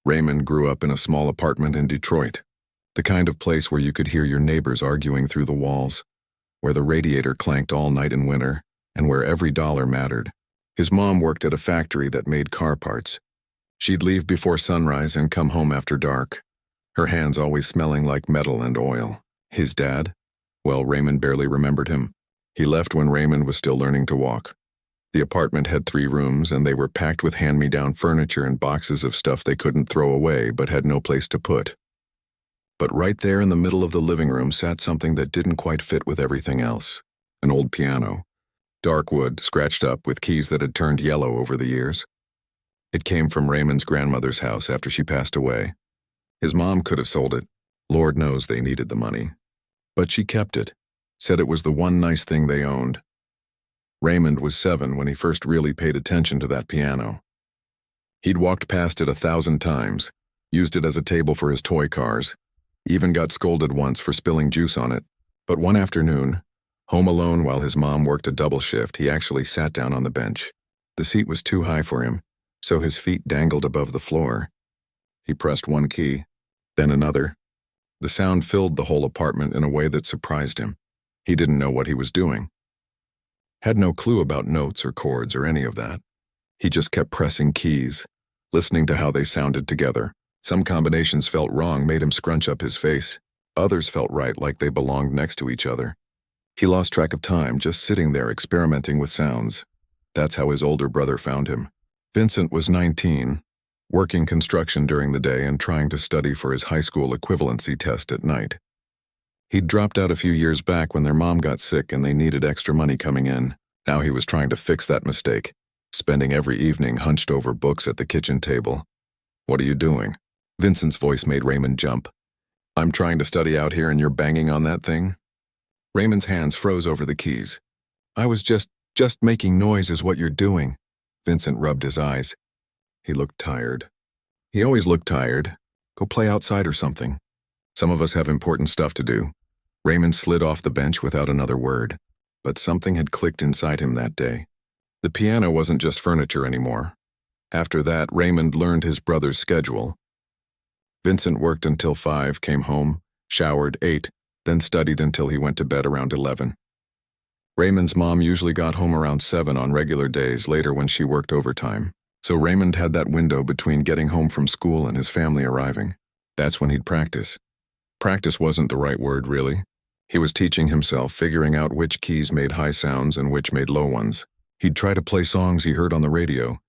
Raymond grew up in a small apartment in Detroit, the kind of place where you could hear your neighbors arguing through the walls, where the radiator clanked all night in winter, and where every dollar mattered. His mom worked at a factory that made car parts. She'd leave before sunrise and come home after dark, her hands always smelling like metal and oil. His dad? Well, Raymond barely remembered him. He left when Raymond was still learning to walk. The apartment had 3 rooms, and they were packed with hand-me-down furniture and boxes of stuff they couldn't throw away but had no place to put. But right there in the middle of the living room sat something that didn't quite fit with everything else. An old piano. Dark wood, scratched up with keys that had turned yellow over the years. It came from Raymond's grandmother's house after she passed away. His mom could have sold it. Lord knows they needed the money. But she kept it, said it was the one nice thing they owned. Raymond was 7 when he first really paid attention to that piano. He'd walked past it 1,000 times, used it as a table for his toy cars, even got scolded once for spilling juice on it. But one afternoon, home alone while his mom worked a double shift, he actually sat down on the bench. The seat was too high for him, so his feet dangled above the floor. He pressed one key, then another. The sound filled the whole apartment in a way that surprised him. He didn't know what he was doing. Had no clue about notes or chords or any of that. He just kept pressing keys, listening to how they sounded together. Some combinations felt wrong, made him scrunch up his face. Others felt right, like they belonged next to each other. He lost track of time, just sitting there experimenting with sounds. That's how his older brother found him. Vincent was 19, working construction during the day and trying to study for his high school equivalency test at night. He'd dropped out a few years back when their mom got sick and they needed extra money coming in. Now he was trying to fix that mistake, spending every evening hunched over books at the kitchen table. "What are you doing?" Vincent's voice made Raymond jump. "I'm trying to study out here and you're banging on that thing?" Raymond's hands froze over the keys. "I was just making noise is what you're doing." Vincent rubbed his eyes. He looked tired. He always looked tired. "Go play outside or something. Some of us have important stuff to do." Raymond slid off the bench without another word. But something had clicked inside him that day. The piano wasn't just furniture anymore. After that, Raymond learned his brother's schedule. Vincent worked until 5, came home, showered, ate, then studied until he went to bed around 11. Raymond's mom usually got home around 7 on regular days, later when she worked overtime. So Raymond had that window between getting home from school and his family arriving. That's when he'd practice. Practice wasn't the right word, really. He was teaching himself, figuring out which keys made high sounds and which made low ones. He'd try to play songs he heard on the radio,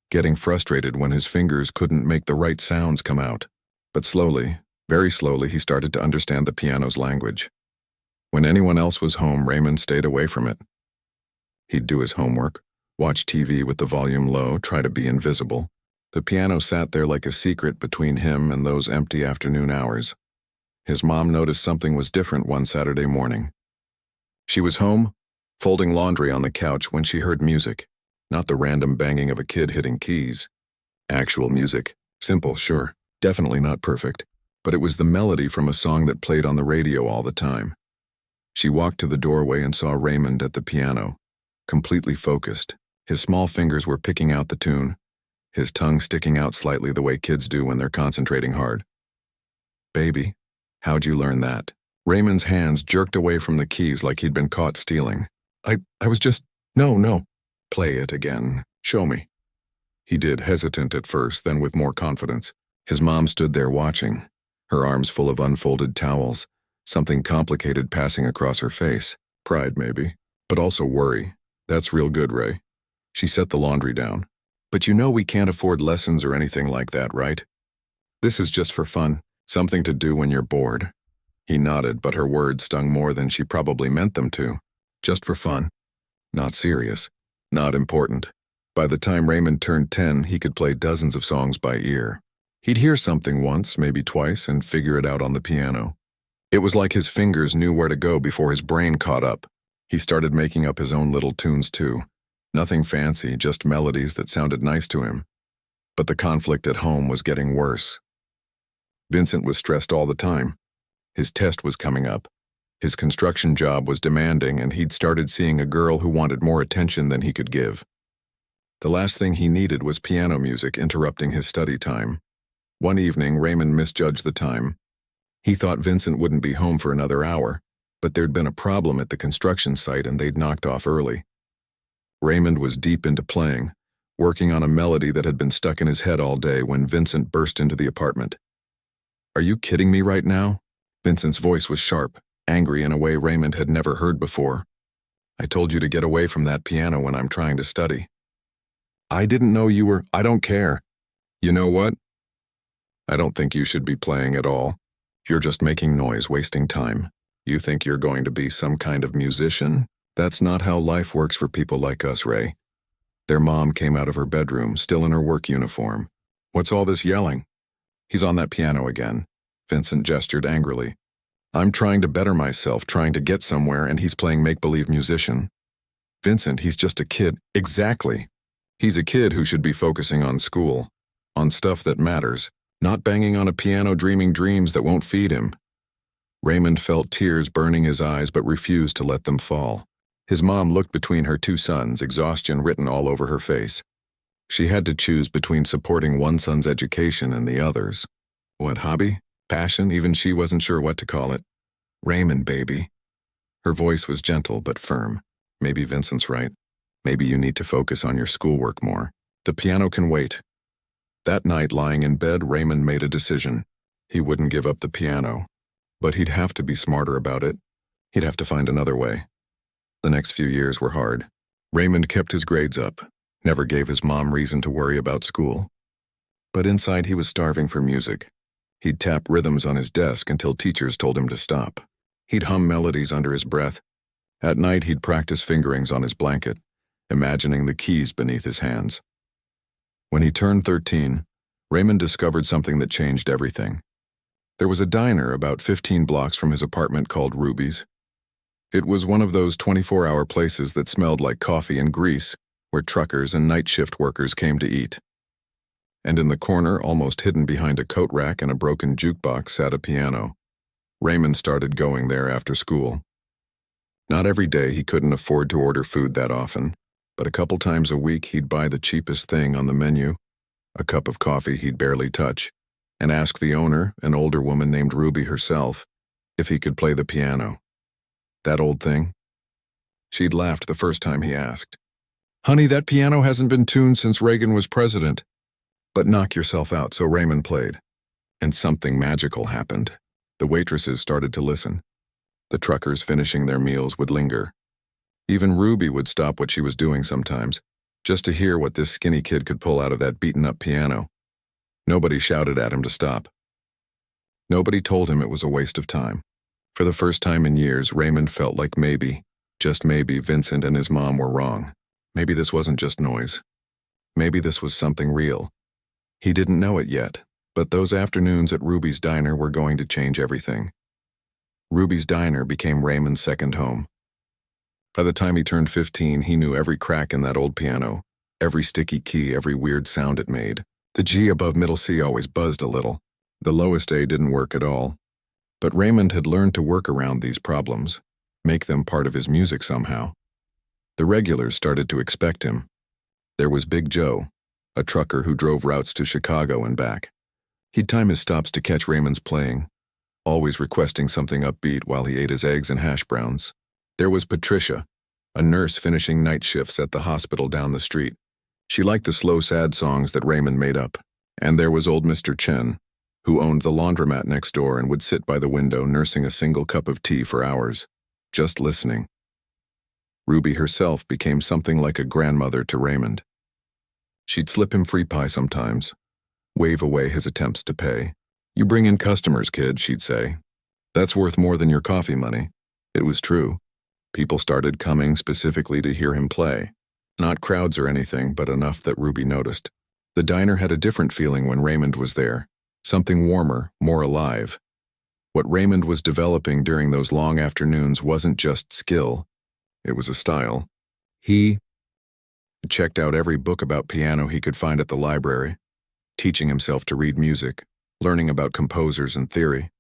getting frustrated when his fingers couldn't make the right sounds come out. But slowly, very slowly, he started to understand the piano's language. When anyone else was home, Raymond stayed away from it. He'd do his homework, watch TV with the volume low, try to be invisible. The piano sat there like a secret between him and those empty afternoon hours. His mom noticed something was different one Saturday morning. She was home, folding laundry on the couch when she heard music, not the random banging of a kid hitting keys. Actual music. Simple, sure, definitely not perfect, but it was the melody from a song that played on the radio all the time. She walked to the doorway and saw Raymond at the piano, completely focused. His small fingers were picking out the tune, his tongue sticking out slightly the way kids do when they're concentrating hard. "Baby, how'd you learn that?" Raymond's hands jerked away from the keys like he'd been caught stealing. I was just, no. Play it again. Show me." He did, hesitant at first, then with more confidence. His mom stood there watching, her arms full of unfolded towels, something complicated passing across her face. Pride, maybe, but also worry. "That's real good, Ray." She set the laundry down. "But you know we can't afford lessons or anything like that, right? This is just for fun, something to do when you're bored." He nodded, but her words stung more than she probably meant them to. Just for fun. Not serious. Not important. By the time Raymond turned 10, he could play dozens of songs by ear. He'd hear something once, maybe twice, and figure it out on the piano. It was like his fingers knew where to go before his brain caught up. He started making up his own little tunes too. Nothing fancy, just melodies that sounded nice to him. But the conflict at home was getting worse. Vincent was stressed all the time. His test was coming up. His construction job was demanding, and he'd started seeing a girl who wanted more attention than he could give. The last thing he needed was piano music interrupting his study time. One evening, Raymond misjudged the time. He thought Vincent wouldn't be home for another hour, but there'd been a problem at the construction site and they'd knocked off early. Raymond was deep into playing, working on a melody that had been stuck in his head all day when Vincent burst into the apartment. "Are you kidding me right now?" Vincent's voice was sharp, angry in a way Raymond had never heard before. "I told you to get away from that piano when I'm trying to study." "I didn't know you were—" "I don't care. You know what? I don't think you should be playing at all. You're just making noise, wasting time. You think you're going to be some kind of musician? That's not how life works for people like us, Ray." Their mom came out of her bedroom, still in her work uniform. "What's all this yelling?" "He's on that piano again." Vincent gestured angrily. "I'm trying to better myself, trying to get somewhere, and he's playing make-believe musician." "Vincent, he's just a kid." "Exactly. He's a kid who should be focusing on school, on stuff that matters, not banging on a piano dreaming dreams that won't feed him." Raymond felt tears burning his eyes but refused to let them fall. His mom looked between her two sons, exhaustion written all over her face. She had to choose between supporting one son's education and the other's. What hobby? Passion? Even she wasn't sure what to call it. "Raymond, baby." Her voice was gentle but firm. "Maybe Vincent's right. Maybe you need to focus on your schoolwork more. The piano can wait." That night, lying in bed, Raymond made a decision. He wouldn't give up the piano, but he'd have to be smarter about it. He'd have to find another way. The next few years were hard. Raymond kept his grades up, never gave his mom reason to worry about school. But inside he was starving for music. He'd tap rhythms on his desk until teachers told him to stop. He'd hum melodies under his breath. At night he'd practice fingerings on his blanket, imagining the keys beneath his hands. When he turned 13, Raymond discovered something that changed everything. There was a diner about 15 blocks from his apartment called Ruby's. It was one of those 24-hour places that smelled like coffee and grease, where truckers and night shift workers came to eat. And in the corner, almost hidden behind a coat rack and a broken jukebox, sat a piano. Raymond started going there after school. Not every day, he couldn't afford to order food that often, but a couple times a week he'd buy the cheapest thing on the menu, a cup of coffee he'd barely touch, and ask the owner, an older woman named Ruby herself, if he could play the piano. That old thing? She'd laughed the first time he asked. "Honey, that piano hasn't been tuned since Reagan was president." But knock yourself out, so Raymond played. And something magical happened. The waitresses started to listen. The truckers finishing their meals would linger. Even Ruby would stop what she was doing sometimes, just to hear what this skinny kid could pull out of that beaten-up piano. Nobody shouted at him to stop. Nobody told him it was a waste of time. For the first time in years, Raymond felt like maybe, just maybe, Vincent and his mom were wrong. Maybe this wasn't just noise. Maybe this was something real. He didn't know it yet, but those afternoons at Ruby's Diner were going to change everything. Ruby's Diner became Raymond's second home. By the time he turned 15, he knew every crack in that old piano, every sticky key, every weird sound it made. The G above middle C always buzzed a little. The lowest A didn't work at all. But Raymond had learned to work around these problems, make them part of his music somehow. The regulars started to expect him. There was Big Joe, a trucker who drove routes to Chicago and back. He'd time his stops to catch Raymond's playing, always requesting something upbeat while he ate his eggs and hash browns. There was Patricia, a nurse finishing night shifts at the hospital down the street. She liked the slow, sad songs that Raymond made up. And there was old Mr. Chen, who owned the laundromat next door and would sit by the window nursing a single cup of tea for hours, just listening. Ruby herself became something like a grandmother to Raymond. She'd slip him free pie sometimes, wave away his attempts to pay. "You bring in customers, kid," she'd say. "That's worth more than your coffee money." It was true. People started coming specifically to hear him play. Not crowds or anything, but enough that Ruby noticed. The diner had a different feeling when Raymond was there. Something warmer, more alive. What Raymond was developing during those long afternoons wasn't just skill. It was a style. He checked out every book about piano he could find at the library, teaching himself to read music, learning about composers and theory.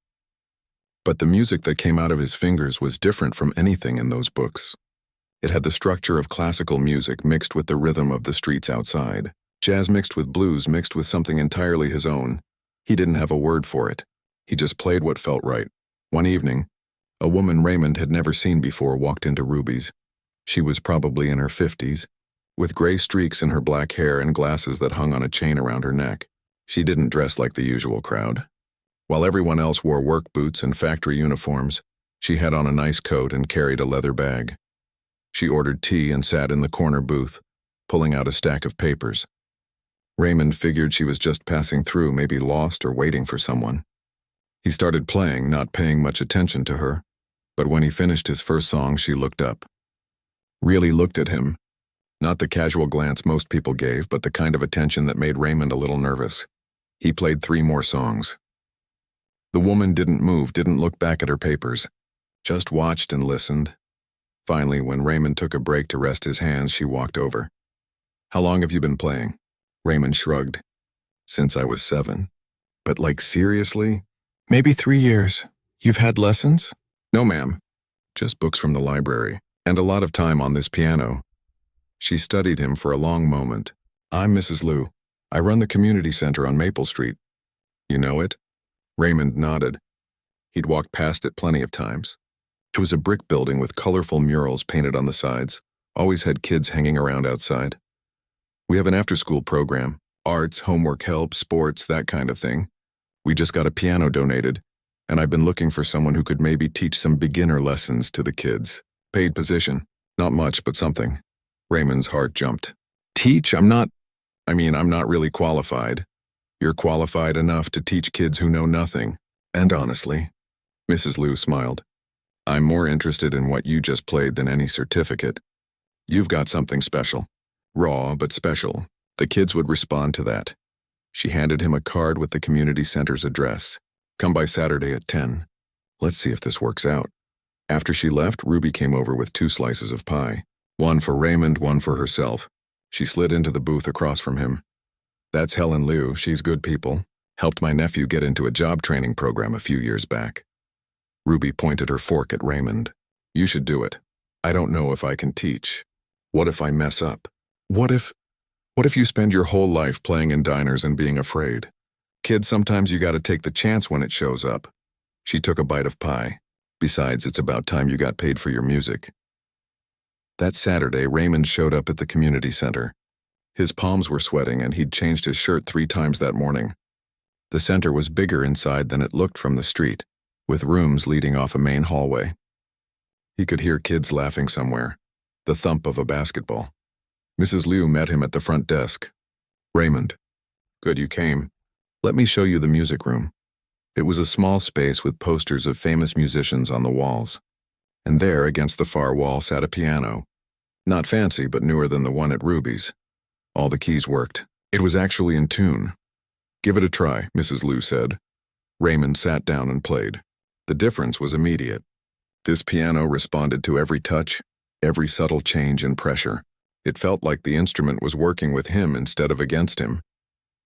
But the music that came out of his fingers was different from anything in those books. It had the structure of classical music mixed with the rhythm of the streets outside, jazz mixed with blues mixed with something entirely his own. He didn't have a word for it. He just played what felt right. One evening, a woman Raymond had never seen before walked into Ruby's. She was probably in her 50s, with gray streaks in her black hair and glasses that hung on a chain around her neck. She didn't dress like the usual crowd. While everyone else wore work boots and factory uniforms, she had on a nice coat and carried a leather bag. She ordered tea and sat in the corner booth, pulling out a stack of papers. Raymond figured she was just passing through, maybe lost or waiting for someone. He started playing, not paying much attention to her, but when he finished his first song, she looked up. Really looked at him. Not the casual glance most people gave, but the kind of attention that made Raymond a little nervous. He played 3 more songs. The woman didn't move, didn't look back at her papers, just watched and listened. Finally, when Raymond took a break to rest his hands, she walked over. "How long have you been playing?" Raymond shrugged. "Since I was 7. But like seriously? Maybe 3 years. You've had lessons?" "No, ma'am. Just books from the library, and a lot of time on this piano." She studied him for a long moment. "I'm Mrs. Liu. I run the community center on Maple Street." "You know it?" Raymond nodded. He'd walked past it plenty of times. It was a brick building with colorful murals painted on the sides, always had kids hanging around outside. "We have an after-school program, arts, homework help, sports, that kind of thing. We just got a piano donated, and I've been looking for someone who could maybe teach some beginner lessons to the kids. Paid position. Not much, but something." Raymond's heart jumped. "Teach? I'm not really qualified. You're qualified enough to teach kids who know nothing. And honestly," Mrs. Liu smiled, "I'm more interested in what you just played than any certificate. You've got something special. Raw, but special. The kids would respond to that." She handed him a card with the community center's address. "Come by Saturday at 10. Let's see if this works out." After she left, Ruby came over with 2 slices of pie. One for Raymond, one for herself. She slid into the booth across from him. "That's Helen Liu. She's good people. Helped my nephew get into a job training program a few years back." Ruby pointed her fork at Raymond. "You should do it. I don't know if I can teach. What if I mess up? What if you spend your whole life playing in diners and being afraid? Kids, sometimes you gotta take the chance when it shows up." She took a bite of pie. "Besides, it's about time you got paid for your music." That Saturday, Raymond showed up at the community center. His palms were sweating and he'd changed his shirt 3 times that morning. The center was bigger inside than it looked from the street, with rooms leading off a main hallway. He could hear kids laughing somewhere, the thump of a basketball. Mrs. Liu met him at the front desk. "Raymond, good you came. Let me show you the music room." It was a small space with posters of famous musicians on the walls. And there, against the far wall, sat a piano. Not fancy, but newer than the one at Ruby's. All the keys worked. It was actually in tune. "Give it a try," Mrs. Liu said. Raymond sat down and played. The difference was immediate. This piano responded to every touch, every subtle change in pressure. It felt like the instrument was working with him instead of against him.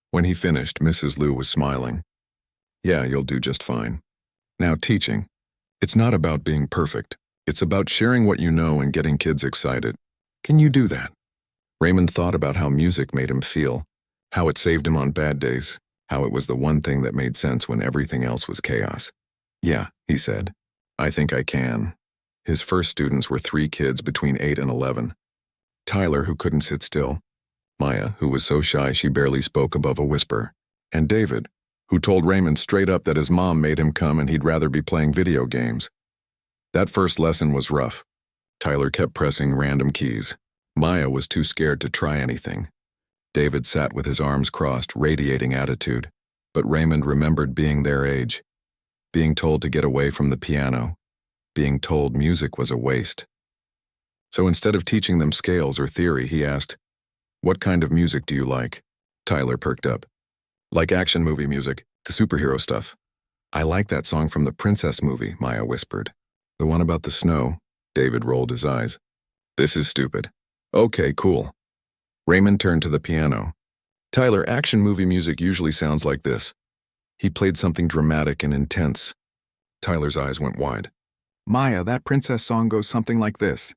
When he finished, Mrs. Liu was smiling. "Yeah, you'll do just fine. Now teaching. It's not about being perfect. It's about sharing what you know and getting kids excited. Can you do that?" Raymond thought about how music made him feel, how it saved him on bad days, how it was the one thing that made sense when everything else was chaos. "Yeah," he said. "I think I can." His first students were 3 kids between 8 and 11. Tyler, who couldn't sit still. Maya, who was so shy she barely spoke above a whisper. And David, who told Raymond straight up that his mom made him come and he'd rather be playing video games. That first lesson was rough. Tyler kept pressing random keys. Maya was too scared to try anything. David sat with his arms crossed, radiating attitude. But Raymond remembered being their age, being told to get away from the piano, being told music was a waste. So instead of teaching them scales or theory, he asked, "What kind of music do you like?" Tyler perked up. "Like action movie music, the superhero stuff." "I like that song from the Princess movie," Maya whispered. "The one about the snow?" David rolled his eyes. "This is stupid." "Okay, cool." Raymond turned to the piano. "Tyler, action movie music usually sounds like this." He played something dramatic and intense. Tyler's eyes went wide. "Maya, that princess song goes something like this."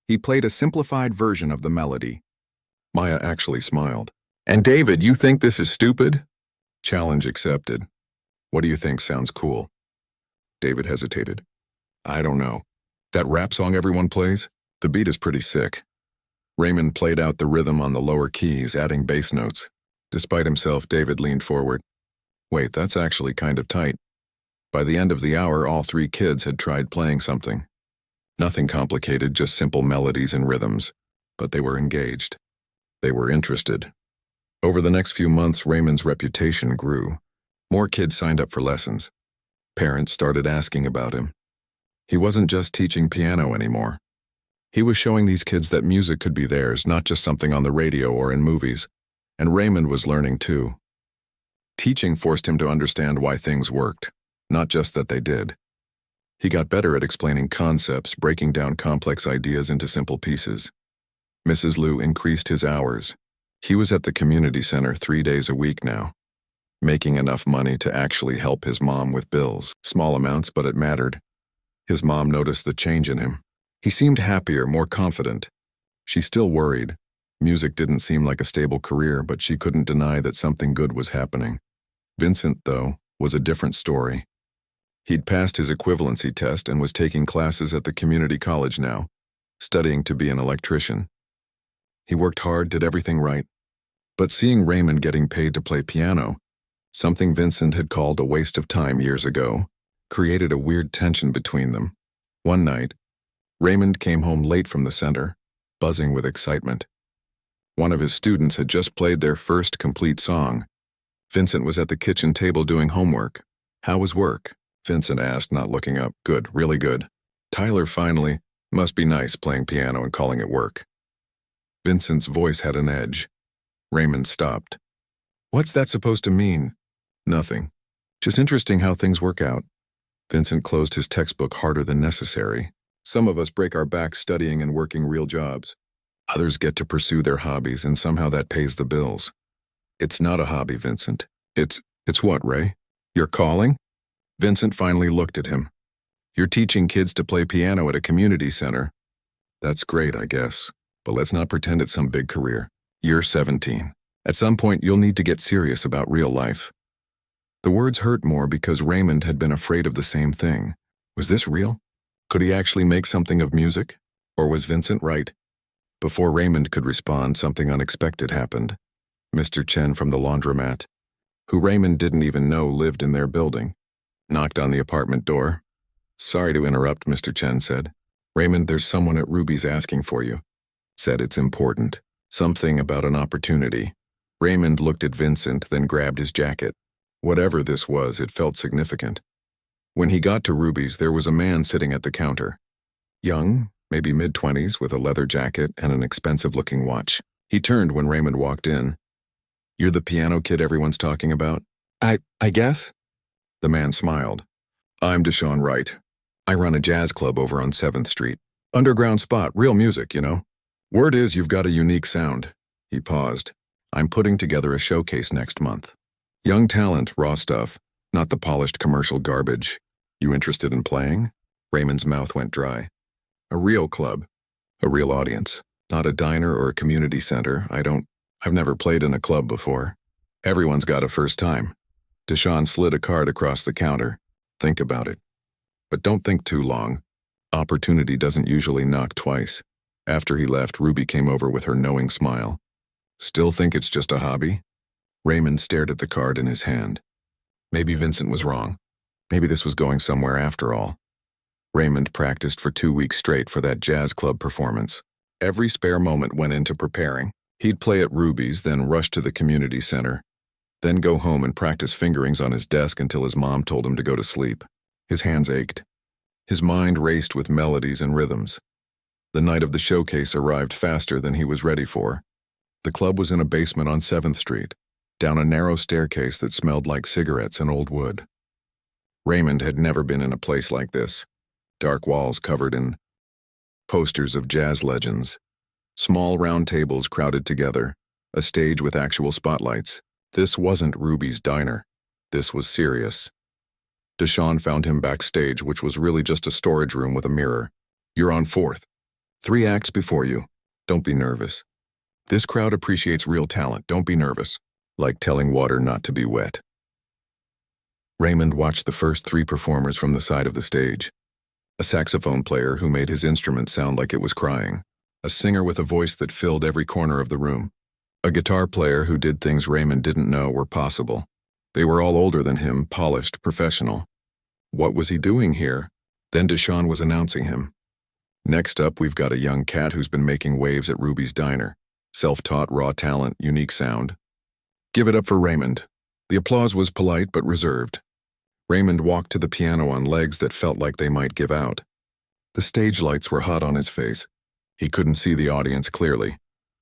He played a simplified version of the melody. Maya actually smiled. "And David, you think this is stupid?" Challenge accepted. What do you think sounds cool? David hesitated. I don't know. That rap song everyone plays? The beat is pretty sick. Raymond played out the rhythm on the lower keys, adding bass notes. Despite himself, David leaned forward. Wait, that's actually kind of tight. By the end of the hour, all three kids had tried playing something. Nothing complicated, just simple melodies and rhythms. But they were engaged. They were interested. Over the next few months, Raymond's reputation grew. More kids signed up for lessons. Parents started asking about him. He wasn't just teaching piano anymore. He was showing these kids that music could be theirs, not just something on the radio or in movies. And Raymond was learning too. Teaching forced him to understand why things worked, not just that they did. He got better at explaining concepts, breaking down complex ideas into simple pieces. Mrs. Liu increased his hours. He was at the community center 3 days a week now, making enough money to actually help his mom with bills. Small amounts, but it mattered. His mom noticed the change in him. He seemed happier, more confident. She still worried. Music didn't seem like a stable career, but she couldn't deny that something good was happening. Vincent, though, was a different story. He'd passed his equivalency test and was taking classes at the community college now, studying to be an electrician. He worked hard, did everything right. But seeing Raymond getting paid to play piano, something Vincent had called a waste of time years ago, created a weird tension between them. One night, Raymond came home late from the center, buzzing with excitement. One of his students had just played their first complete song. Vincent was at the kitchen table doing homework. How was work? Vincent asked, not looking up. Good, really good. Tyler finally. Must be nice playing piano and calling it work. Vincent's voice had an edge. Raymond stopped. What's that supposed to mean? Nothing. Just interesting how things work out. Vincent closed his textbook harder than necessary. Some of us break our backs studying and working real jobs. Others get to pursue their hobbies, and somehow that pays the bills. It's not a hobby, Vincent. It's what, Ray? Your calling? Vincent finally looked at him. You're teaching kids to play piano at a community center. That's great, I guess. But let's not pretend it's some big career. You're 17. At some point, you'll need to get serious about real life. The words hurt more because Raymond had been afraid of the same thing. Was this real? Could he actually make something of music? Or was Vincent right? Before Raymond could respond, something unexpected happened. Mr. Chen from the laundromat, who Raymond didn't even know lived in their building, knocked on the apartment door. Sorry to interrupt, Mr. Chen said. Raymond, there's someone at Ruby's asking for you. Said it's important. Something about an opportunity. Raymond looked at Vincent, then grabbed his jacket. Whatever this was, it felt significant. When he got to Ruby's, there was a man sitting at the counter. Young, maybe mid-20s, with a leather jacket and an expensive-looking watch. He turned when Raymond walked in. You're the piano kid everyone's talking about? I guess? The man smiled. I'm Deshaun Wright. I run a jazz club over on 7th Street. Underground spot, real music, you know? Word is you've got a unique sound. He paused. I'm putting together a showcase next month. Young talent, raw stuff, not the polished commercial garbage. You interested in playing? Raymond's mouth went dry. A real club. A real audience. Not a diner or a community center. I've never played in a club before. Everyone's got a first time. Deshaun slid a card across the counter. Think about it. But don't think too long. Opportunity doesn't usually knock twice. After he left, Ruby came over with her knowing smile. Still think it's just a hobby? Raymond stared at the card in his hand. Maybe Vincent was wrong. Maybe this was going somewhere after all. Raymond practiced for 2 weeks straight for that jazz club performance. Every spare moment went into preparing. He'd play at Ruby's, then rush to the community center. Then go home and practice fingerings on his desk until his mom told him to go to sleep. His hands ached. His mind raced with melodies and rhythms. The night of the showcase arrived faster than he was ready for. The club was in a basement on 7th Street, down a narrow staircase that smelled like cigarettes and old wood. Raymond had never been in a place like this. Dark walls covered in posters of jazz legends. Small round tables crowded together, a stage with actual spotlights. This wasn't Ruby's diner. This was serious. Deshaun found him backstage, which was really just a storage room with a mirror. You're on 4th. 3 acts before you. Don't be nervous. This crowd appreciates real talent. Don't be nervous. Like telling water not to be wet. Raymond watched the first three performers from the side of the stage. A saxophone player who made his instrument sound like it was crying. A singer with a voice that filled every corner of the room. A guitar player who did things Raymond didn't know were possible. They were all older than him, polished, professional. What was he doing here? Then Deshawn was announcing him. Next up, we've got a young cat who's been making waves at Ruby's Diner. Self-taught, raw talent, unique sound. Give it up for Raymond. The applause was polite but reserved. Raymond walked to the piano on legs that felt like they might give out. The stage lights were hot on his face. He couldn't see the audience clearly,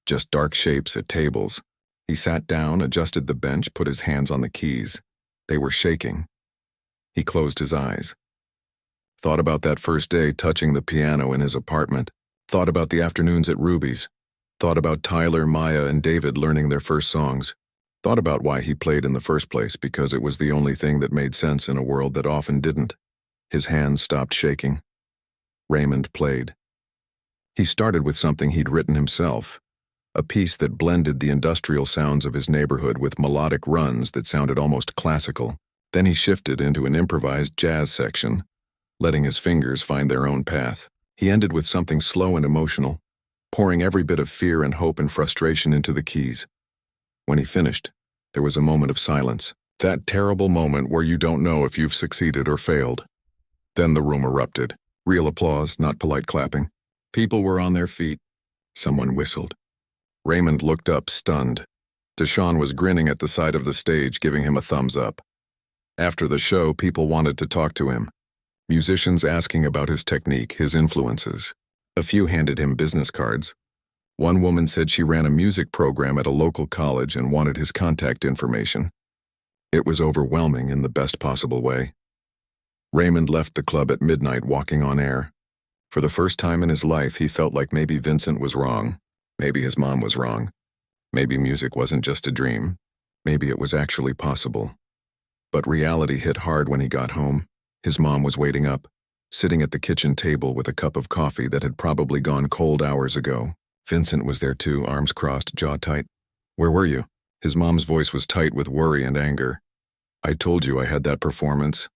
just dark shapes at tables. He sat down, adjusted the bench, put his hands on the keys. They were shaking. He closed his eyes. Thought about that first day touching the piano in his apartment. Thought about the afternoons at Ruby's. Thought about Tyler, Maya, and David learning their first songs. Thought about why he played in the first place, because it was the only thing that made sense in a world that often didn't. His hands stopped shaking. Raymond played. He started with something he'd written himself, a piece that blended the industrial sounds of his neighborhood with melodic runs that sounded almost classical. Then he shifted into an improvised jazz section, letting his fingers find their own path. He ended with something slow and emotional, pouring every bit of fear and hope and frustration into the keys. When he finished, there was a moment of silence. That terrible moment where you don't know if you've succeeded or failed. Then the room erupted. Real applause, not polite clapping. People were on their feet. Someone whistled. Raymond looked up, stunned. Deshawn was grinning at the side of the stage, giving him a thumbs up. After the show, people wanted to talk to him. Musicians asking about his technique, his influences. A few handed him business cards. One woman said she ran a music program at a local college and wanted his contact information. It was overwhelming in the best possible way. Raymond left the club at midnight walking on air. For the first time in his life, he felt like maybe Vincent was wrong. Maybe his mom was wrong. Maybe music wasn't just a dream. Maybe it was actually possible. But reality hit hard when he got home. His mom was waiting up, sitting at the kitchen table with a cup of coffee that had probably gone cold hours ago. Vincent was there too, arms crossed, jaw tight. Where were you? His mom's voice was tight with worry and anger. I told you I had that performance.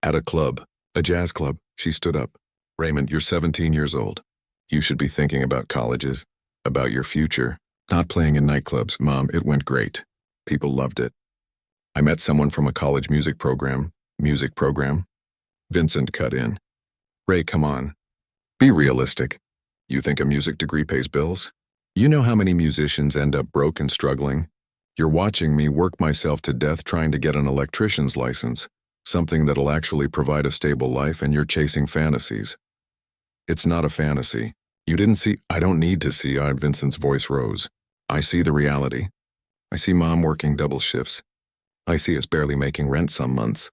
At a club. A jazz club. She stood up. Raymond, you're 17 years old. You should be thinking about colleges, about your future, not playing in nightclubs. Mom, it went great. People loved it. I met someone from a college music program. Music program? Vincent cut in. Ray, come on. Be realistic. You think a music degree pays bills? You know how many musicians end up broke and struggling? You're watching me work myself to death trying to get an electrician's license, something that'll actually provide a stable life, and you're chasing fantasies. It's not a fantasy. You didn't see— I don't need to see. Vincent's voice rose. I see the reality. I see Mom working double shifts. I see us barely making rent some months.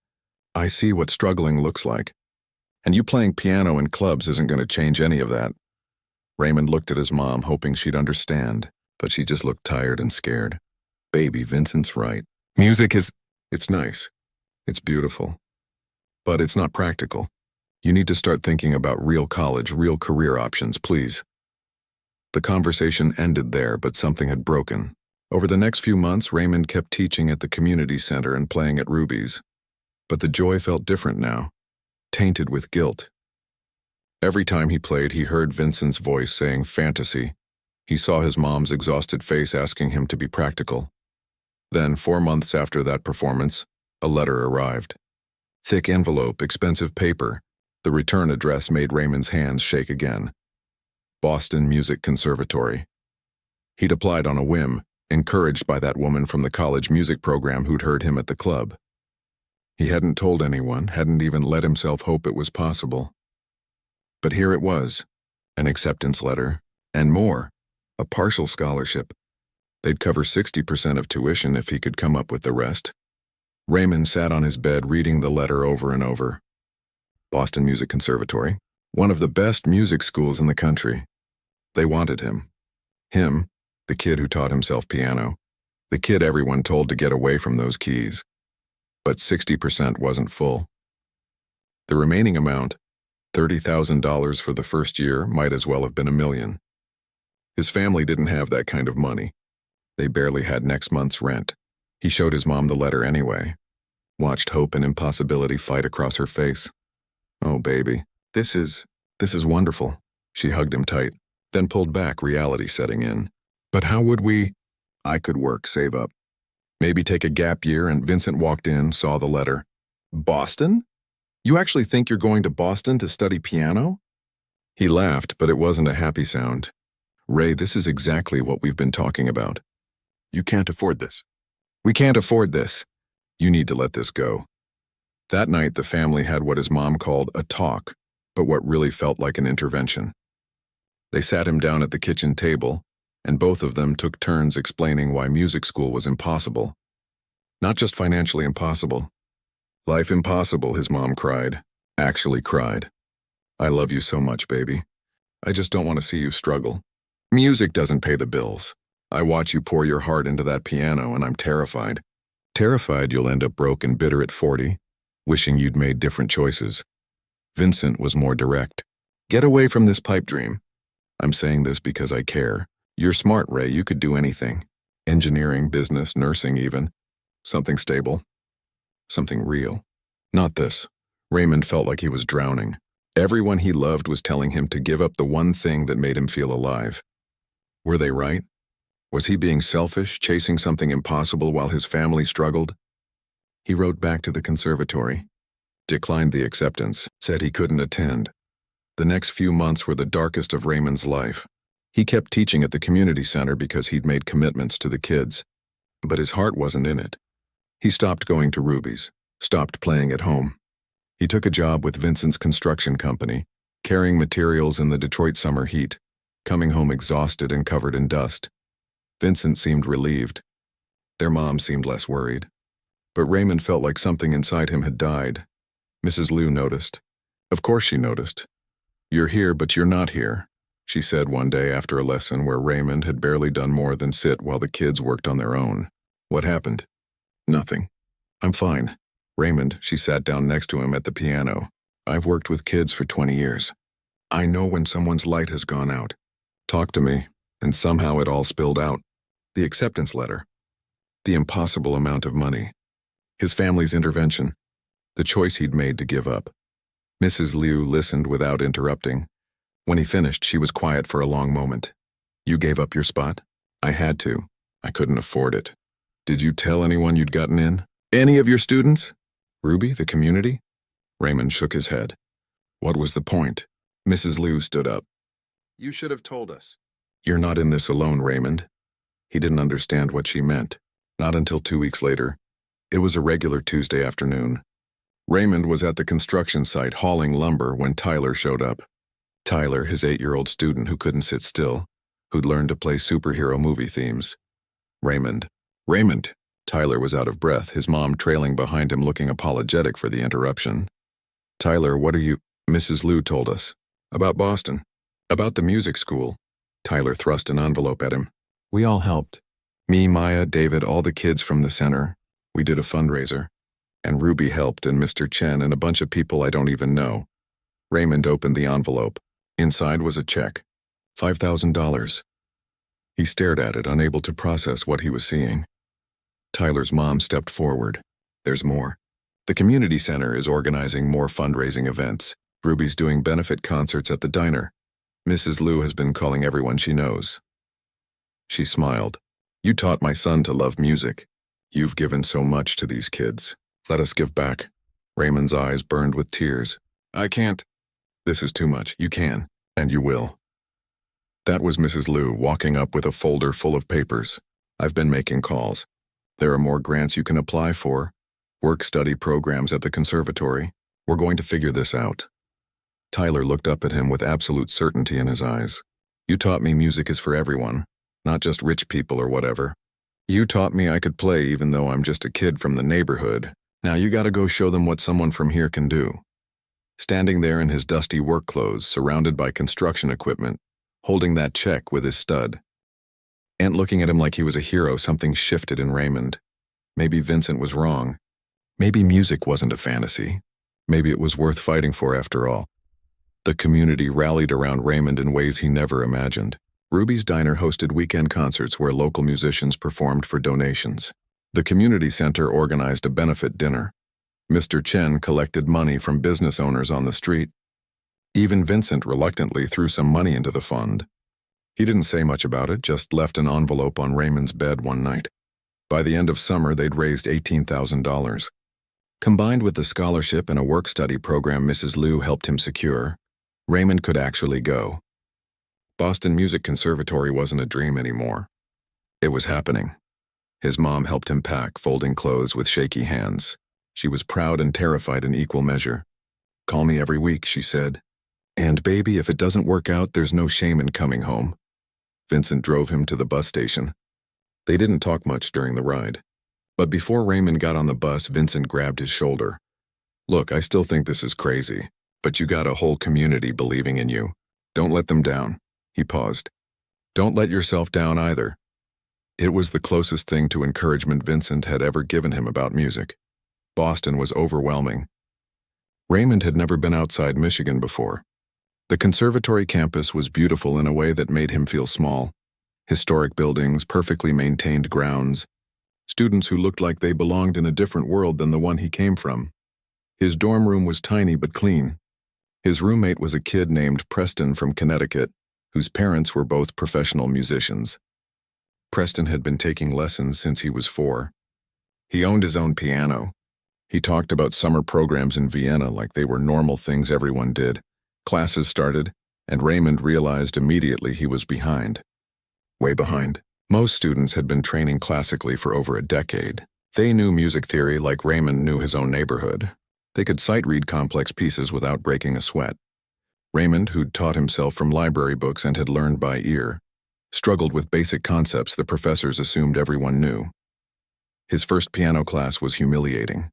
I see what struggling looks like. And you playing piano in clubs isn't going to change any of that. Raymond looked at his mom, hoping she'd understand, but she just looked tired and scared. Baby, Vincent's right. Music is— it's nice. It's beautiful. But it's not practical. You need to start thinking about real college, real career options, please. The conversation ended there, but something had broken. Over the next few months, Raymond kept teaching at the community center and playing at Ruby's. But the joy felt different now, tainted with guilt. Every time he played, he heard Vincent's voice saying fantasy. He saw his mom's exhausted face asking him to be practical. Then, 4 months after that performance, a letter arrived. Thick envelope, expensive paper. The return address made Raymond's hands shake again. Boston Music Conservatory. He'd applied on a whim, encouraged by that woman from the college music program who'd heard him at the club. He hadn't told anyone, hadn't even let himself hope it was possible. But here it was, an acceptance letter, and more, a partial scholarship. They'd cover 60% of tuition if he could come up with the rest. Raymond sat on his bed reading the letter over and over. Boston Music Conservatory, one of the best music schools in the country. They wanted him. Him, the kid who taught himself piano, the kid everyone told to get away from those keys. But 60% wasn't full. The remaining amount, $30,000 for the first year, might as well have been $1 million. His family didn't have that kind of money. They barely had next month's rent. He showed his mom the letter anyway. watched hope and impossibility fight across her face. Oh, baby, this is wonderful. She hugged him tight, then pulled back, reality setting in. But how would we? I could work, save up. Maybe take a gap year, and Vincent walked in, saw the letter. Boston? You actually think you're going to Boston to study piano? He laughed, but it wasn't a happy sound. Ray, this is exactly what we've been talking about. You can't afford this. We can't afford this. You need to let this go. That night, the family had what his mom called a talk, but what really felt like an intervention. They sat him down at the kitchen table, and both of them took turns explaining why music school was impossible. Not just financially impossible. Life impossible, his mom cried. Actually cried. I love you so much, baby. I just don't want to see you struggle. Music doesn't pay the bills. I watch you pour your heart into that piano, and I'm terrified. Terrified you'll end up broke and bitter at 40, wishing you'd made different choices. Vincent was more direct. Get away from this pipe dream. I'm saying this because I care. You're smart, Ray. You could do anything. Engineering, business, nursing even. Something stable. Something real. Not this. Raymond felt like he was drowning. Everyone he loved was telling him to give up the one thing that made him feel alive. Were they right? Was he being selfish, chasing something impossible while his family struggled? He wrote back to the conservatory, declined the acceptance, said he couldn't attend. The next few months were the darkest of Raymond's life. He kept teaching at the community center because he'd made commitments to the kids. But his heart wasn't in it. He stopped going to Ruby's, stopped playing at home. He took a job with Vincent's construction company, carrying materials in the Detroit summer heat, coming home exhausted and covered in dust. Vincent seemed relieved. Their mom seemed less worried. But Raymond felt like something inside him had died. Mrs. Liu noticed. Of course she noticed. You're here, but you're not here, she said one day after a lesson where Raymond had barely done more than sit while the kids worked on their own. What happened? Nothing. I'm fine. Raymond, she sat down next to him at the piano. I've worked with kids for 20 years. I know when someone's light has gone out. Talk to me, and somehow it all spilled out. The acceptance letter. The impossible amount of money. His family's intervention. The choice he'd made to give up. Mrs. Liu listened without interrupting. When he finished, she was quiet for a long moment. You gave up your spot? I had to. I couldn't afford it. Did you tell anyone you'd gotten in? Any of your students? Ruby, the community? Raymond shook his head. What was the point? Mrs. Liu stood up. You should have told us. You're not in this alone, Raymond. He didn't understand what she meant. Not until 2 weeks later. It was a regular Tuesday afternoon. Raymond was at the construction site hauling lumber when Tyler showed up. Tyler, his 8-year-old student who couldn't sit still, who'd learned to play superhero movie themes. Raymond. Tyler was out of breath, his mom trailing behind him looking apologetic for the interruption. Tyler, what are you? Mrs. Liu told us. About Boston. About the music school. Tyler thrust an envelope at him. We all helped. Me, Maya, David, all the kids from the center. We did a fundraiser. And Ruby helped, and Mr. Chen, and a bunch of people I don't even know. Raymond opened the envelope. Inside was a check. $5,000. He stared at it, unable to process what he was seeing. Tyler's mom stepped forward. There's more. The community center is organizing more fundraising events. Ruby's doing benefit concerts at the diner. Mrs. Liu has been calling everyone she knows. She smiled. You taught my son to love music. You've given so much to these kids. Let us give back. Raymond's eyes burned with tears. I can't. This is too much. You can, and you will. That was Mrs. Liu walking up with a folder full of papers. I've been making calls. There are more grants you can apply for. Work-study programs at the conservatory. We're going to figure this out. Tyler looked up at him with absolute certainty in his eyes. You taught me music is for everyone, not just rich people or whatever. You taught me I could play even though I'm just a kid from the neighborhood. Now you gotta go show them what someone from here can do. Standing there in his dusty work clothes, surrounded by construction equipment, holding that check with his stud. And looking at him like he was a hero, something shifted in Raymond. Maybe Vincent was wrong. Maybe music wasn't a fantasy. Maybe it was worth fighting for after all. The community rallied around Raymond in ways he never imagined. Ruby's Diner hosted weekend concerts where local musicians performed for donations. The community center organized a benefit dinner. Mr. Chen collected money from business owners on the street. Even Vincent reluctantly threw some money into the fund. He didn't say much about it, just left an envelope on Raymond's bed one night. By the end of summer, they'd raised $18,000. Combined with the scholarship and a work-study program Mrs. Liu helped him secure, Raymond could actually go. Boston Music Conservatory wasn't a dream anymore. It was happening. His mom helped him pack, folding clothes with shaky hands. She was proud and terrified in equal measure. "Call me every week," she said. "And baby, if it doesn't work out, there's no shame in coming home." Vincent drove him to the bus station. They didn't talk much during the ride. But before Raymond got on the bus, Vincent grabbed his shoulder. "Look, I still think this is crazy, but you got a whole community believing in you. Don't let them down." He paused. "Don't let yourself down either." It was the closest thing to encouragement Vincent had ever given him about music. Boston was overwhelming. Raymond had never been outside Michigan before. The conservatory campus was beautiful in a way that made him feel small. Historic buildings, perfectly maintained grounds, students who looked like they belonged in a different world than the one he came from. His dorm room was tiny but clean. His roommate was a kid named Preston from Connecticut, whose parents were both professional musicians. Preston had been taking lessons since he was 4. He owned his own piano. He talked about summer programs in Vienna like they were normal things everyone did. Classes started, and Raymond realized immediately he was behind. Way behind. Most students had been training classically for over a decade. They knew music theory like Raymond knew his own neighborhood. They could sight-read complex pieces without breaking a sweat. Raymond, who'd taught himself from library books and had learned by ear, struggled with basic concepts the professors assumed everyone knew. His first piano class was humiliating.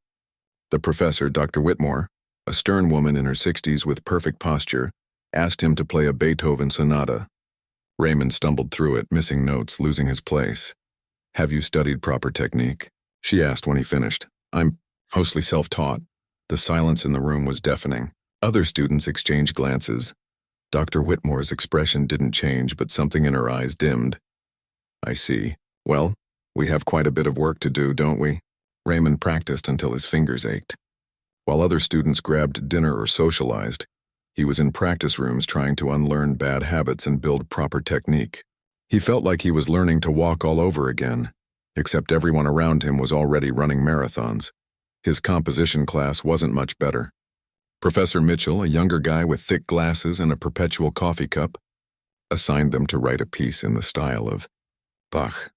The professor, Dr. Whitmore, a stern woman in her 60s with perfect posture, asked him to play a Beethoven sonata. Raymond stumbled through it, missing notes, losing his place. "Have you studied proper technique?" she asked when he finished. "I'm mostly self-taught." The silence in the room was deafening. Other students exchanged glances. Dr. Whitmore's expression didn't change, but something in her eyes dimmed. "I see. Well, we have quite a bit of work to do, don't we?" Raymond practiced until his fingers ached. While other students grabbed dinner or socialized, he was in practice rooms trying to unlearn bad habits and build proper technique. He felt like he was learning to walk all over again, except everyone around him was already running marathons. His composition class wasn't much better. Professor Mitchell, a younger guy with thick glasses and a perpetual coffee cup, assigned them to write a piece in the style of Bach.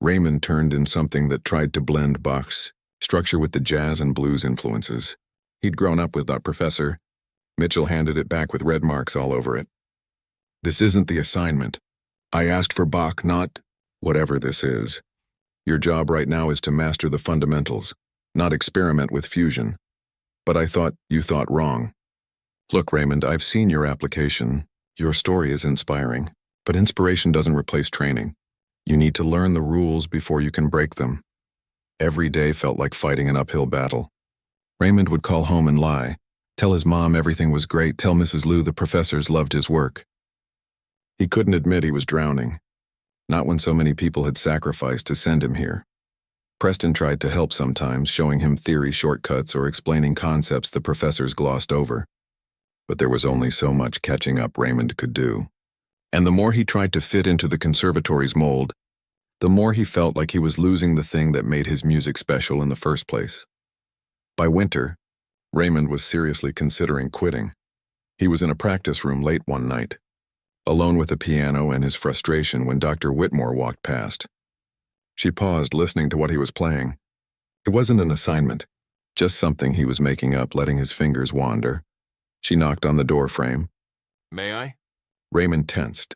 Raymond turned in something that tried to blend Bach's structure with the jazz and blues influences. He'd grown up with that professor. Mitchell handed it back with red marks all over it. "This isn't the assignment. I asked for Bach, not whatever this is. Your job right now is to master the fundamentals, not experiment with fusion. But I thought you thought wrong." "Look, Raymond, I've seen your application. Your story is inspiring, but inspiration doesn't replace training. You need to learn the rules before you can break them." Every day felt like fighting an uphill battle. Raymond would call home and lie, tell his mom everything was great, tell Mrs. Liu the professors loved his work. He couldn't admit he was drowning, not when so many people had sacrificed to send him here. Preston tried to help sometimes, showing him theory shortcuts or explaining concepts the professors glossed over. But there was only so much catching up Raymond could do. And the more he tried to fit into the conservatory's mold, the more he felt like he was losing the thing that made his music special in the first place. By winter, Raymond was seriously considering quitting. He was in a practice room late one night, alone with a piano and his frustration when Dr. Whitmore walked past. She paused, listening to what he was playing. It wasn't an assignment, just something he was making up, letting his fingers wander. She knocked on the door frame. "May I?" Raymond tensed.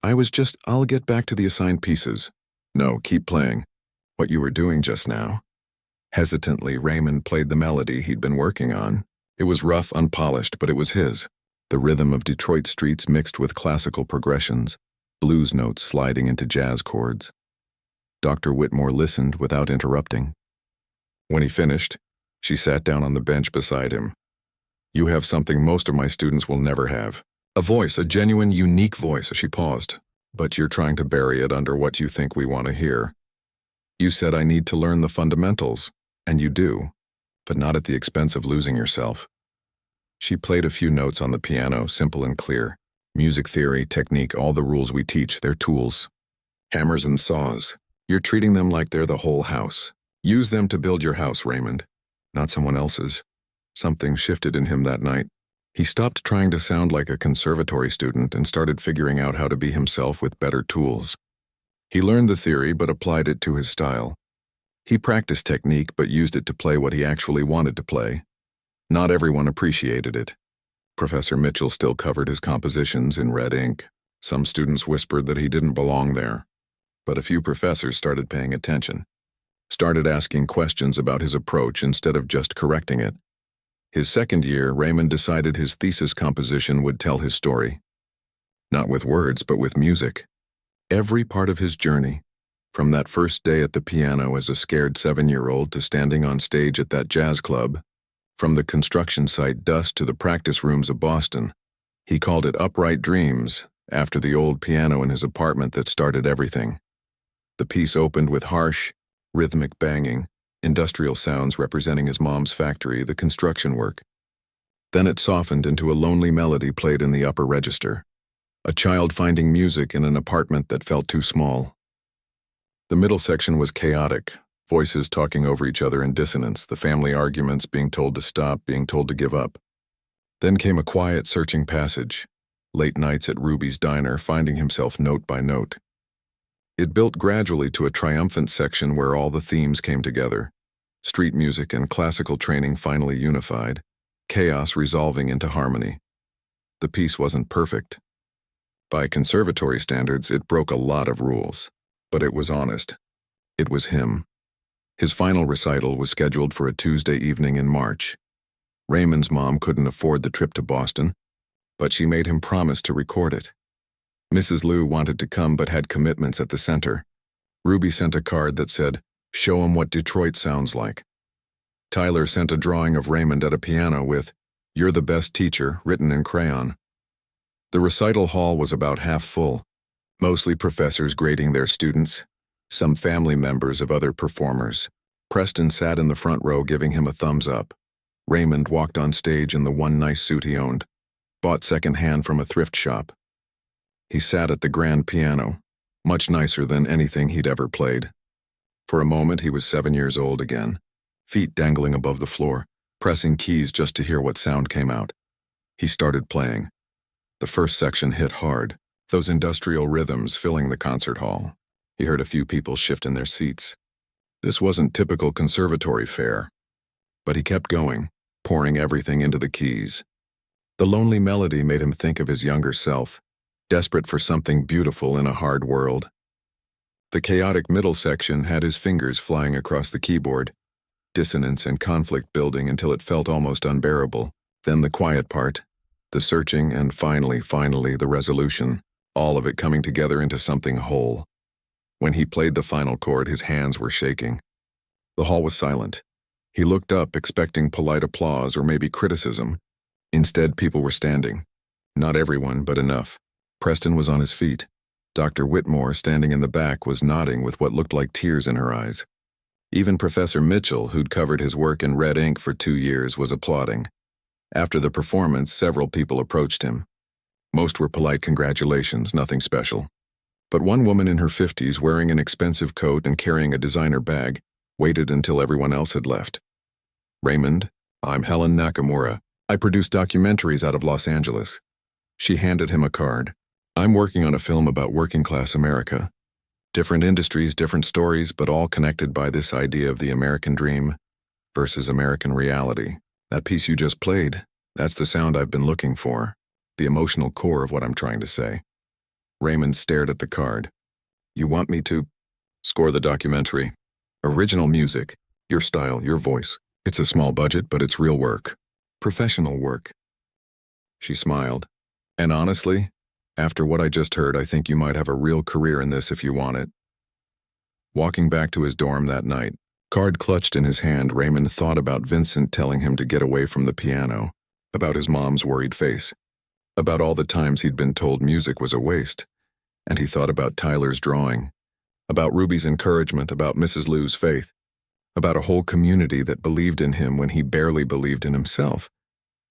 I'll get back to the assigned pieces." "No, keep playing. What you were doing just now." Hesitantly, Raymond played the melody he'd been working on. It was rough, unpolished, but it was his. The rhythm of Detroit streets mixed with classical progressions, blues notes sliding into jazz chords. Dr. Whitmore listened without interrupting. When he finished, she sat down on the bench beside him. "You have something most of my students will never have. A voice, a genuine, unique voice." She paused. "But you're trying to bury it under what you think we want to hear. You said I need to learn the fundamentals, and you do. but not at the expense of losing yourself. She played a few notes on the piano, simple and clear. Music theory, technique, all the rules we teach, they're tools. Hammers and saws. You're treating them like they're the whole house. Use them to build your house, Raymond, not someone else's. Something shifted in him that night. He stopped trying to sound like a conservatory student and started figuring out how to be himself with better tools. He learned the theory but applied it to his style. He practiced technique but used it to play what he actually wanted to play. Not everyone appreciated it. Professor Mitchell still covered his compositions in red ink. Some students whispered that he didn't belong there. But a few professors started paying attention, started asking questions about his approach instead of just correcting it. His second year, Raymond decided his thesis composition would tell his story. Not with words, but with music. Every part of his journey, from that first day at the piano as a scared 7-year-old to standing on stage at that jazz club, from the construction site dust to the practice rooms of Boston. He called it Upright Dreams, after the old piano in his apartment that started everything. The piece opened with harsh, rhythmic banging, industrial sounds representing his mom's factory, the construction work. Then it softened into a lonely melody played in the upper register, a child finding music in an apartment that felt too small. The middle section was chaotic, voices talking over each other in dissonance, the family arguments, being told to stop, being told to give up. Then came a quiet, searching passage, late nights at Ruby's diner, finding himself note by note. It built gradually to a triumphant section where all the themes came together. Street music and classical training finally unified, chaos resolving into harmony. The piece wasn't perfect. By conservatory standards, it broke a lot of rules, but it was honest. It was him. His final recital was scheduled for a Tuesday evening in March. Raymond's mom couldn't afford the trip to Boston, but she made him promise to record it. Mrs. Liu wanted to come but had commitments at the center. Ruby sent a card that said, "Show 'em what Detroit sounds like." Tyler sent a drawing of Raymond at a piano with, "You're the best teacher," written in crayon. The recital hall was about half full, mostly professors grading their students, some family members of other performers. Preston sat in the front row giving him a thumbs up. Raymond walked on stage in the one nice suit he owned, bought second-hand from a thrift shop. He sat at the grand piano, much nicer than anything he'd ever played. For a moment he was 7 years old again, feet dangling above the floor, pressing keys just to hear what sound came out. He started playing. The first section hit hard, those industrial rhythms filling the concert hall. He heard a few people shift in their seats. This wasn't typical conservatory fare. But he kept going, pouring everything into the keys. The lonely melody made him think of his younger self, desperate for something beautiful in a hard world. The chaotic middle section had his fingers flying across the keyboard, dissonance and conflict building until it felt almost unbearable. Then the quiet part, the searching, and finally, the resolution, all of it coming together into something whole. When he played the final chord, his hands were shaking. The hall was silent. He looked up, expecting polite applause or maybe criticism. Instead, people were standing. Not everyone, but enough. Preston was on his feet. Dr. Whitmore, standing in the back, was nodding with what looked like tears in her eyes. Even Professor Mitchell, who'd covered his work in red ink for 2 years, was applauding. After the performance, several people approached him. Most were polite congratulations, nothing special. But one woman in her 50s, wearing an expensive coat and carrying a designer bag, waited until everyone else had left. "Raymond, I'm Helen Nakamura. I produce documentaries out of Los Angeles." She handed him a card. "I'm working on a film about working-class America. Different industries, different stories, but all connected by this idea of the American dream versus American reality. That piece you just played, that's the sound I've been looking for, the emotional core of what I'm trying to say." Raymond stared at the card. "You want me to score the documentary? Original music, your style, your voice. It's a small budget, but it's real work. Professional work." She smiled. "And honestly, after what I just heard, I think you might have a real career in this if you want it." Walking back to his dorm that night, card clutched in his hand, Raymond thought about Vincent telling him to get away from the piano, about his mom's worried face, about all the times he'd been told music was a waste, and he thought about Tyler's drawing, about Ruby's encouragement, about Mrs. Liu's faith. about a whole community that believed in him when he barely believed in himself.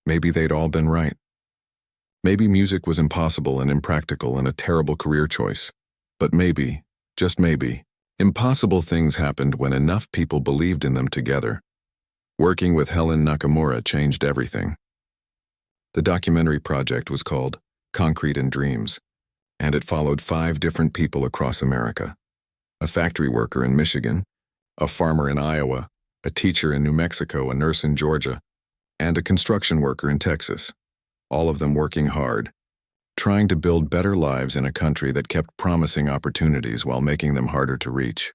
Maybe they'd all been right. Maybe music was impossible and impractical and a terrible career choice. But maybe, just maybe, impossible things happened when enough people believed in them together. Working with Helen Nakamura changed everything. The documentary project was called Concrete and Dreams, and it followed 5 different people across America. A factory worker in Michigan, a farmer in Iowa, a teacher in New Mexico, a nurse in Georgia, and a construction worker in Texas, all of them working hard, trying to build better lives in a country that kept promising opportunities while making them harder to reach.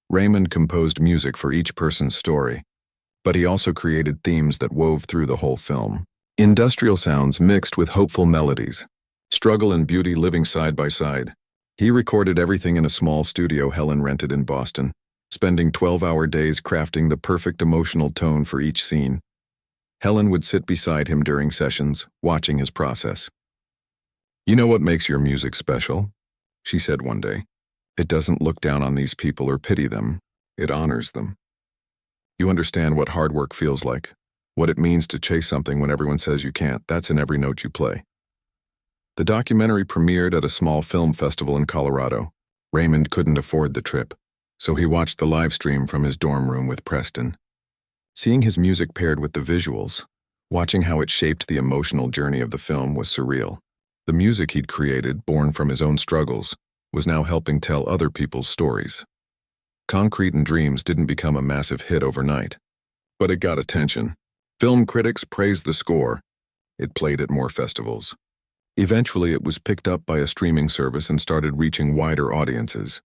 Raymond composed music for each person's story, but he also created themes that wove through the whole film. Industrial sounds mixed with hopeful melodies, struggle and beauty living side by side. He recorded everything in a small studio Helen rented in Boston, spending 12-hour days crafting the perfect emotional tone for each scene. Helen would sit beside him during sessions, watching his process. "You know what makes your music special?" she said one day. "It doesn't look down on these people or pity them. It honors them. You understand what hard work feels like, what it means to chase something when everyone says you can't. That's in every note you play." The documentary premiered at a small film festival in Colorado. Raymond couldn't afford the trip, so he watched the live stream from his dorm room with Preston. Seeing his music paired with the visuals, watching how it shaped the emotional journey of the film was surreal. The music he'd created, born from his own struggles, was now helping tell other people's stories. Concrete and Dreams didn't become a massive hit overnight, but it got attention. Film critics praised the score. It played at more festivals. Eventually, it was picked up by a streaming service and started reaching wider audiences.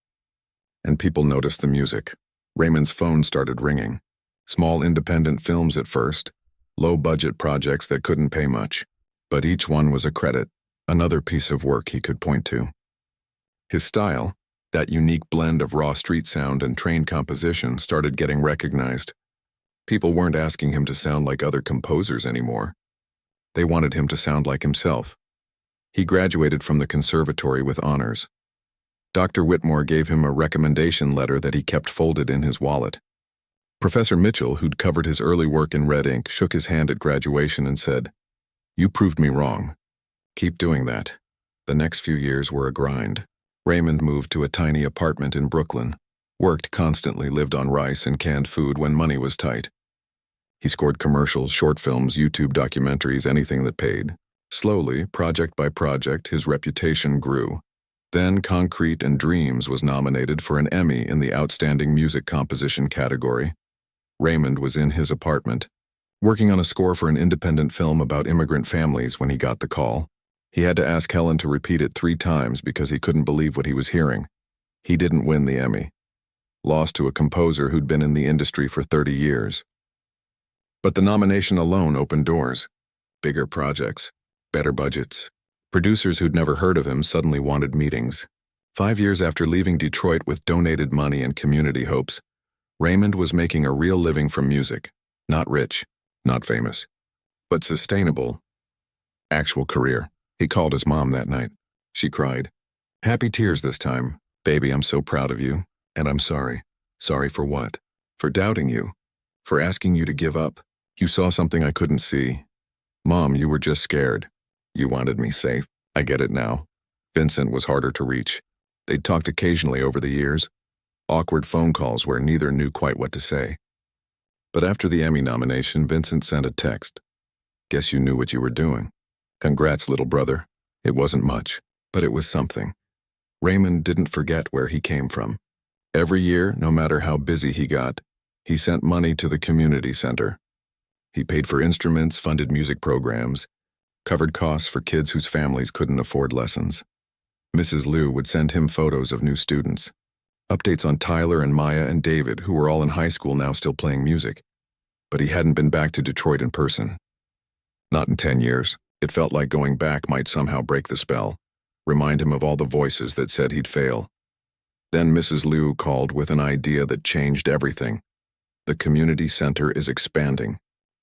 And people noticed the music. Raymond's phone started ringing. Small independent films at first, low-budget projects that couldn't pay much, but each one was a credit, another piece of work he could point to. His style, that unique blend of raw street sound and trained composition, started getting recognized. People weren't asking him to sound like other composers anymore. They wanted him to sound like himself. He graduated from the conservatory with honors. Dr. Whitmore gave him a recommendation letter that he kept folded in his wallet. Professor Mitchell, who'd covered his early work in red ink, shook his hand at graduation and said, "You proved me wrong. Keep doing that." The next few years were a grind. Raymond moved to a tiny apartment in Brooklyn, worked constantly, lived on rice and canned food when money was tight. He scored commercials, short films, YouTube documentaries, anything that paid. Slowly, project by project, his reputation grew. Then Concrete and Dreams was nominated for an Emmy in the Outstanding Music Composition category. Raymond was in his apartment, working on a score for an independent film about immigrant families when he got the call. He had to ask Helen to repeat it 3 times because he couldn't believe what he was hearing. He didn't win the Emmy. Lost to a composer who'd been in the industry for 30 years. But the nomination alone opened doors. Bigger projects, better budgets. Producers who'd never heard of him suddenly wanted meetings. 5 years after leaving Detroit with donated money and community hopes, Raymond was making a real living from music. Not rich, not famous, but sustainable. Actual career. He called his mom that night. She cried. Happy tears this time. "Baby, I'm so proud of you, and I'm sorry. Sorry for what? For doubting you. For asking you to give up. You saw something I couldn't see. Mom, you were just scared. You wanted me safe. I get it now." Vincent was harder to reach. They'd talked occasionally over the years. Awkward phone calls where neither knew quite what to say. But after the Emmy nomination, Vincent sent a text. "Guess you knew what you were doing. Congrats, little brother. It wasn't much, but it was something." Raymond didn't forget where he came from. Every year, no matter how busy he got, he sent money to the community center. He paid for instruments, funded music programs, covered costs for kids whose families couldn't afford lessons. Mrs. Liu would send him photos of new students, updates on Tyler and Maya and David, who were all in high school now still playing music. But he hadn't been back to Detroit in person. Not in 10 years. It felt like going back might somehow break the spell, remind him of all the voices that said he'd fail. Then Mrs. Liu called with an idea that changed everything. "The community center is expanding.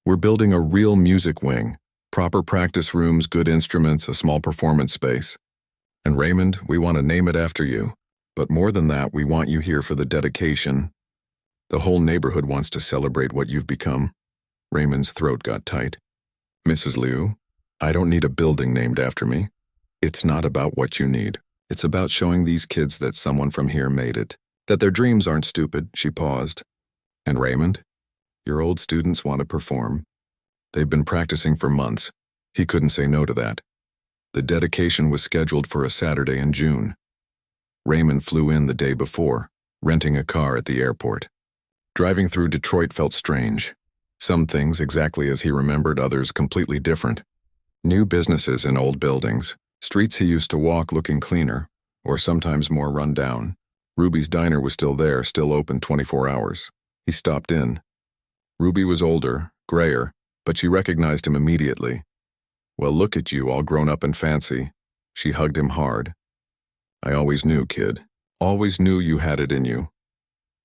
We're building a real music wing, proper practice rooms, good instruments, a small performance space. And Raymond, we want to name it after you. But more than that, we want you here for the dedication The whole neighborhood wants to celebrate what you've become. Raymond's throat got tight. Mrs. Liu, I don't need a building named after me. It's not about what you need. It's about showing these kids that someone from here made it. That their dreams aren't stupid, she paused. And Raymond? Your old students want to perform. They've been practicing for months. He couldn't say no to that. The dedication was scheduled for a Saturday in June. Raymond flew in the day before, renting a car at the airport. Driving through Detroit felt strange. Some things exactly as he remembered, others completely different. New businesses in old buildings, streets he used to walk looking cleaner, or sometimes more run down. Ruby's diner was still there, still open 24 hours. He stopped in. Ruby was older, grayer, but she recognized him immediately. Well, look at you, all grown up and fancy. She hugged him hard. I always knew, kid. Always knew you had it in you.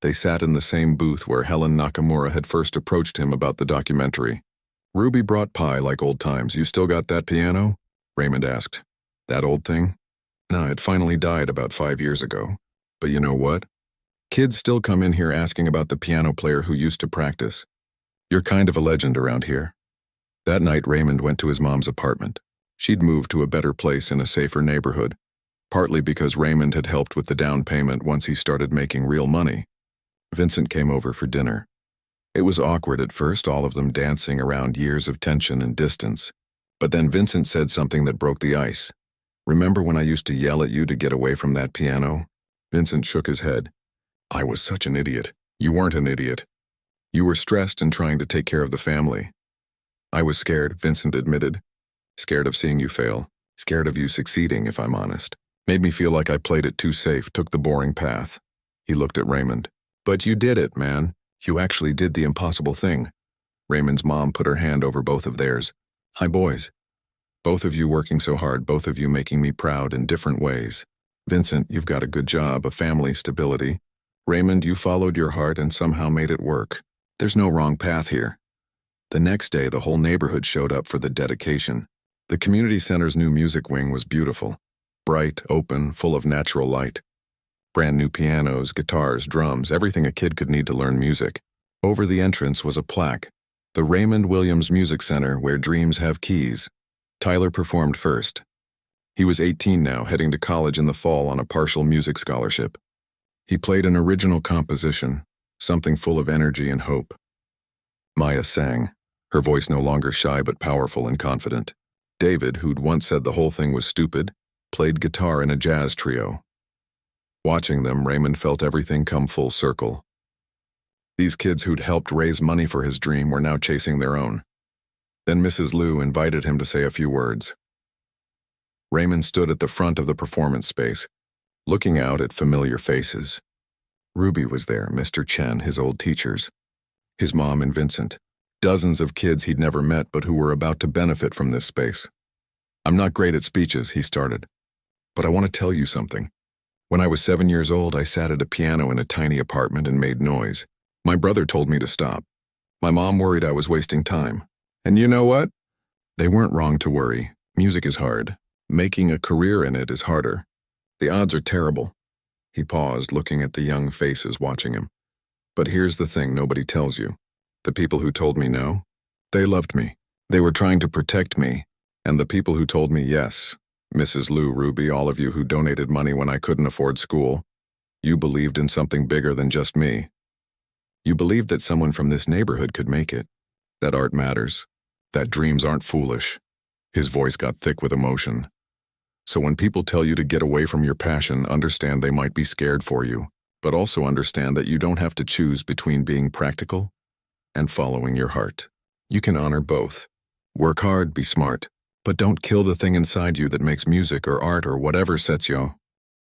They sat in the same booth where Helen Nakamura had first approached him about the documentary. Ruby brought pie like old times. You still got that piano? Raymond asked. That old thing? No, it finally died about 5 years ago. But you know what? Kids still come in here asking about the piano player who used to practice. You're kind of a legend around here. That night, Raymond went to his mom's apartment. She'd moved to a better place in a safer neighborhood, partly because Raymond had helped with the down payment once he started making real money. Vincent came over for dinner. It was awkward at first, all of them dancing around years of tension and distance. But then Vincent said something that broke the ice. Remember when I used to yell at you to get away from that piano? Vincent shook his head. I was such an idiot. You weren't an idiot. You were stressed and trying to take care of the family. I was scared, Vincent admitted. Scared of seeing you fail. Scared of you succeeding, if I'm honest. Made me feel like I played it too safe, took the boring path. He looked at Raymond. But you did it, man. You actually did the impossible thing. Raymond's mom put her hand over both of theirs. Hi, boys. Both of you working so hard, both of you making me proud in different ways. Vincent, you've got a good job, a family, stability. Raymond, you followed your heart and somehow made it work. There's no wrong path here. The next day, the whole neighborhood showed up for the dedication. The community center's new music wing was beautiful. Bright, open, full of natural light. Brand new pianos, guitars, drums, everything a kid could need to learn music. Over the entrance was a plaque. The Raymond Williams Music Center, where dreams have keys. Tyler performed first. He was 18 now, heading to college in the fall on a partial music scholarship. He played an original composition, something full of energy and hope. Maya sang, her voice no longer shy but powerful and confident. David, who'd once said the whole thing was stupid, played guitar in a jazz trio. Watching them, Raymond felt everything come full circle. These kids who'd helped raise money for his dream were now chasing their own. Then Mrs. Liu invited him to say a few words. Raymond stood at the front of the performance space, looking out at familiar faces. Ruby was there, Mr. Chen, his old teachers, his mom and Vincent, dozens of kids he'd never met but who were about to benefit from this space. I'm not great at speeches, he started, but I want to tell you something. When I was 7 years old, I sat at a piano in a tiny apartment and made noise. My brother told me to stop. My mom worried I was wasting time. And you know what? They weren't wrong to worry. Music is hard. Making a career in it is harder. The odds are terrible. He paused, looking at the young faces watching him. But here's the thing nobody tells you. The people who told me no, they loved me. They were trying to protect me. And the people who told me yes, Mrs. Liu, Ruby, all of you who donated money when I couldn't afford school, you believed in something bigger than just me. You believed that someone from this neighborhood could make it, that art matters, that dreams aren't foolish. His voice got thick with emotion. So when people tell you to get away from your passion, understand they might be scared for you, but also understand that you don't have to choose between being practical and following your heart. You can honor both. Work hard, be smart, but don't kill the thing inside you that makes music or art or whatever sets you